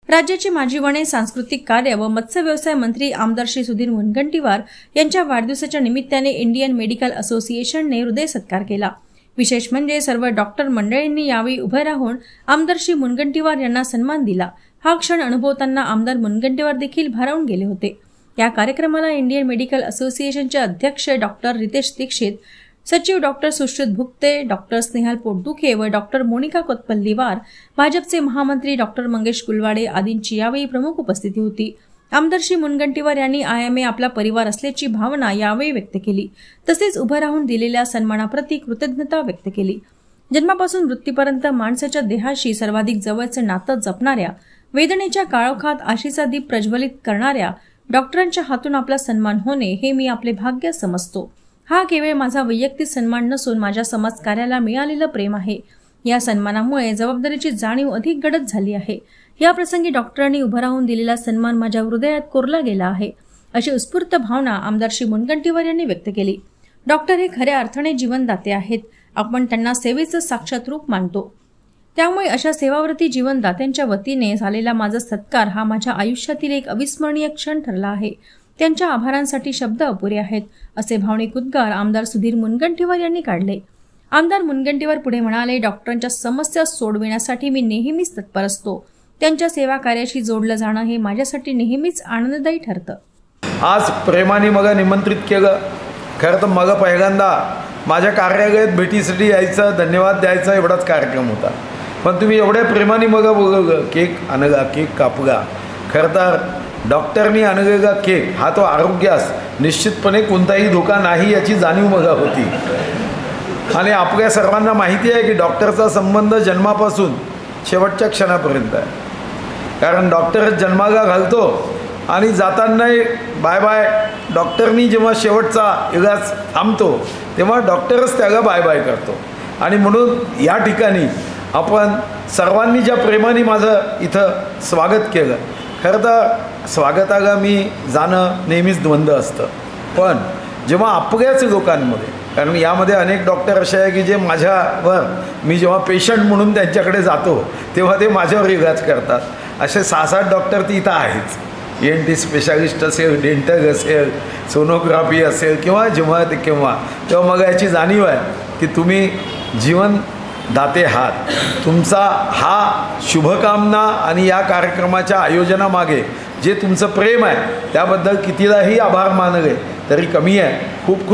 राज्याचे माजी वने, सांस्कृतिक कार्य व मत्स्य व्यवसाय मंत्री आमदार श्री सुधीर मुनगंटीवार यांच्या वाढदिवसाच्या निमित्ताने इंडियन मेडिकल असोसिएशनने हृदय सत्कार केला। विशेष म्हणजे सर्व डॉक्टर मंडळींनी यावेळी उभे राहून आमदार श्री मुनगंटीवार यांना सन्मान दिला। हा क्षण अनुभवताना आमदार मुनगंटीवार देखील भारावून गेले होते। या कार्यक्रमाला इंडियन मेडिकल असोसिएशनचे अध्यक्ष डॉक्टर रितेश दीक्षित, सचिव डॉक्टर सुश्रुत भुक्ते, डॉक्टर स्नेहल पोटदुखे व डॉक्टर मोनिका कोतपल्लीवार, भाजपचे महामंत्री डॉक्टर मंगेश कुलवाडे आदींची यावेळी प्रमुख उपस्थिती होती। आमदार श्री मुनगंटीवार यांनी आयएमए आपला परिवार असल्याची भावना यावेळी व्यक्त केली। तसेच उभं राहून दिलेल्या सन्मानाप्रती कृतज्ञता व्यक्त केली। जन्मापासून मृत्यूपर्यंत माणसाच्या देहाशी सर्वाधिक जवळचे नातं जपणाऱ्या, वेदनेच्या काळोखात आशेचा दीप प्रज्वलित करणाऱ्या डॉक्टरांच्या हातून आपला सन्मान होणे हे मी आपले भाग्य समजतो। हा केवळ माझा वैयक्तिक सन्मान नसून माझ्या समाजकार्याला मिळालेलं प्रेम आहे। या सन्मानामुळे जबाबदारीची जाणीव अधिक गडद झाली आहे। या प्रसंगी डॉक्टरांनी उभं राहून दिलेला सन्मान माझ्या हृदयात कोरला गेला आहे, अशी उत्स्फूर्त भावना आमदार श्री मुनगंटीवार यांनी व्यक्त केली। डॉक्टर हे खऱ्या अर्थाने जीवनदाते आहेत। आपण त्यांना सेवेचं साक्षात रूप मानतो। त्यामुळे अशा सेवाव्रती जीवनदात्यांच्या वतीने झालेला माझा सत्कार हा माझ्या आयुष्यातील एक अविस्मरणीय क्षण ठरला आहे। त्यांच्या आभारांसाठी शब्द अपुरे आहेत, असे भावनिक उद्गार आमदार सुधीर मुनगंटीवार यांनी काढले। आमदार मुनगंटीवार पुढे म्हणाले, डॉक्टरांच्या समस्या सोडविण्यासाठी मी नेहमीच तत्पर असतो। त्यांच्या सेवा कार्याशी जोडलं जाणं हे माझ्यासाठी नेहमीच आनंददायी ठरतं। आज प्रेमाने मग निमंत्रित केलं। खरं तर मग पहिल्यांदा माझ्या कार्यालयात भेटीसाठी यायचं, धन्यवाद द्यायचा एवढाच कार्यक्रम होता। पण तुम्ही एवढ्या प्रेमाने मग केक आणगा, केक कापगा। खरं तर डॉक्टरनी आणलेला केक हा तो आरोग्यास निश्चितपणे कोणताही धोका नाही याची जाणीव मग होती। आणि आपल्या सर्वांना माहिती आहे की डॉक्टरचा संबंध जन्मापासून शेवटच्या क्षणापर्यंत आहे। कारण डॉक्टर जन्माला घालतो आणि जातानाही बाय बाय डॉक्टरनी जेव्हा शेवटचा इलाज थांबतो तेव्हा डॉक्टरच त्याला बाय बाय करतो। आणि म्हणून या ठिकाणी आपण सर्वांनी ज्या प्रेमाने माझं इथं स्वागत केलं, खरं तर स्वागताला मी जाणं नेहमीच द्वंद्व असतं। पण जेव्हा आपल्याच लोकांमध्ये, कारण यामध्ये अनेक डॉक्टर असे आहे की जे माझ्यावर, मी जेव्हा पेशंट म्हणून त्यांच्याकडे जातो तेव्हा ते माझ्यावर इलाज करतात। असे 6-7 डॉक्टर ती इथं आहेच। ENT स्पेशालिस्ट असेल, डेंटल असेल, सोनोग्राफी असेल किंवा जेव्हा तेव्हा मग याची जाणीव आहे की तुम्ही जीवनदाते आहात। तुमचा हा शुभकामना आणि या कार्यक्रमाच्या आयोजनामागे जे तुमचं प्रेम आहे त्याबद्दल कितीदाही आभार मानले तरी कमी आहे। खूप खूप